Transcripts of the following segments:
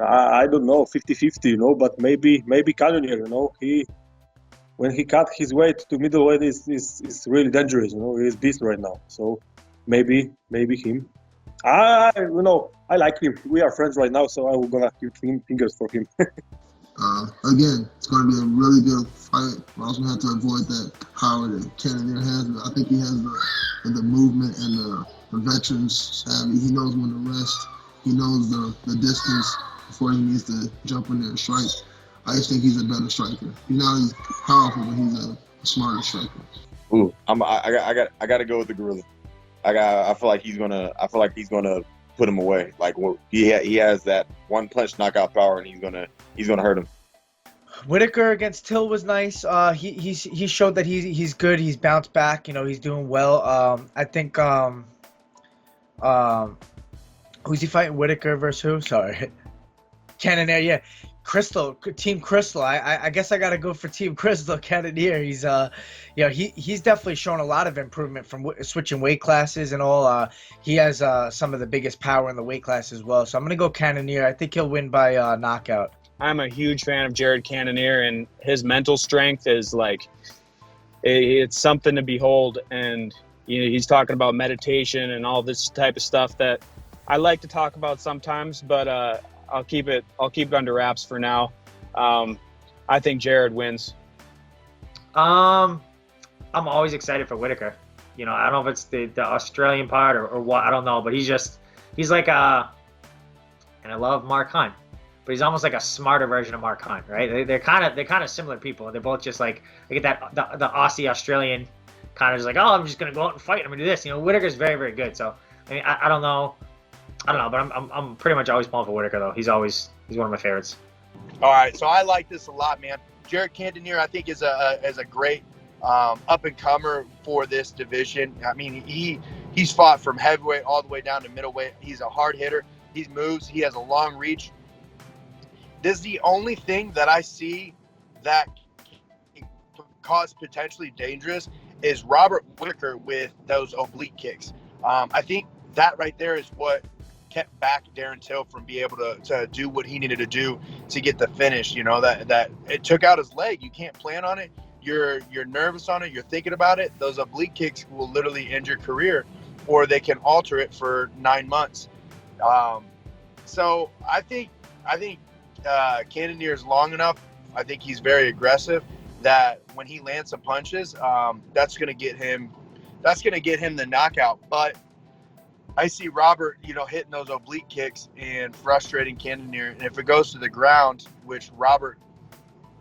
I don't know, 50-50, but maybe Cannonier, when he cut his weight to middleweight is really dangerous, he's beast right now. So maybe him. I like him. We are friends right now, so I'm gonna keep fingers for him. Again, it's going to be a really good fight. We're also going to have to avoid that power that Cannonier has. I think he has the movement and the veteran's savvy. He knows when to rest. He knows the distance before he needs to jump in there and strike. I just think he's a better striker. He's not as powerful, but he's a smarter striker. Ooh, I got to go with the gorilla. I feel like he's gonna put him away. Like he has that one punch knockout power, and he's gonna hurt him. Whittaker against Till was nice. He showed that he's good. He's bounced back. He's doing well. I think who's he fighting? Whittaker versus who? Sorry, Cannonier. Yeah, Team Crystal. I guess I gotta go for Team Crystal. Cannonier. He's he's definitely shown a lot of improvement from switching weight classes and all. He has some of the biggest power in the weight class as well. So I'm gonna go Cannonier. I think he'll win by knockout. I'm a huge fan of Jared Cannonier, and his mental strength is it's something to behold. And he's talking about meditation and all this type of stuff that I like to talk about sometimes, but I'll keep it under wraps for now. I think Jared wins. I'm always excited for Whittaker. I don't know if it's the Australian part or what, I don't know, but he's like and I love Mark Hunt, but he's almost like a smarter version of Mark Hunt, right? They're kind of similar people. They're both just like, they get that the Aussie Australian kind of just like, oh, I'm just gonna go out and fight. I'm gonna do this. Whittaker's very, very good. So I mean, I don't know, but I'm pretty much always pulling for Whittaker though. He's one of my favorites. All right, so I like this a lot, man. Jared Cannonier, I think, is a great up and comer for this division. I mean, he's fought from heavyweight all the way down to middleweight. He's a hard hitter. He moves. He has a long reach. This is the only thing that I see that can cause potentially dangerous is Robert Whittaker with those oblique kicks. I think that right there is what kept back Darren Till from being able to do what he needed to do to get the finish. That it took out his leg. You can't plan on it. You're nervous on it. You're thinking about it. Those oblique kicks will literally end your career, or they can alter it for 9 months. So I think Cannonier is long enough. I think he's very aggressive. That when he lands some punches, that's gonna get him the knockout. But I see Robert, hitting those oblique kicks and frustrating Cannonier. And if it goes to the ground, which Robert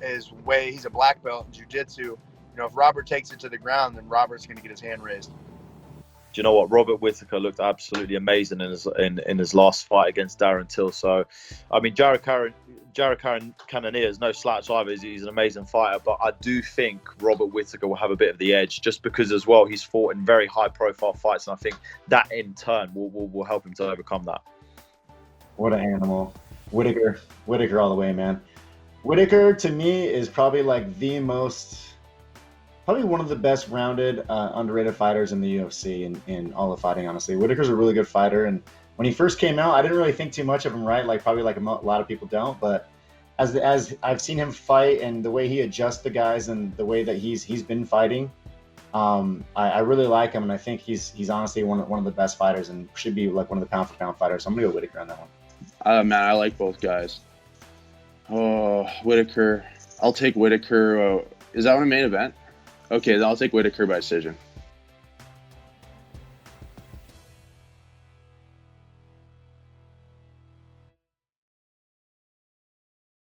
he's a black belt in jiu-jitsu, if Robert takes it to the ground, then Robert's going to get his hand raised. Do you know what? Robert Whittaker looked absolutely amazing in his last fight against Darren Till. So, I mean, Jared Cannonier is no slouch either. He's an amazing fighter, but I do think Robert Whittaker will have a bit of the edge just because as well he's fought in very high-profile fights, and I think that in turn will help him to overcome that. What an animal. Whittaker all the way, man. Whittaker, to me, is probably probably one of the best rounded, underrated fighters in the UFC in all of fighting, honestly. Whittaker's a really good fighter, and when he first came out, I didn't really think too much of him, right? Probably a lot of people don't, but as I've seen him fight and the way he adjusts the guys and the way that he's been fighting, I really like him, and I think he's honestly one of the best fighters and should be one of the pound for pound fighters. So I'm gonna go Whittaker on that one. Man, I like both guys. Oh, Whittaker. I'll take Whittaker. Is that one a main event? Okay, then I'll take Whittaker by decision.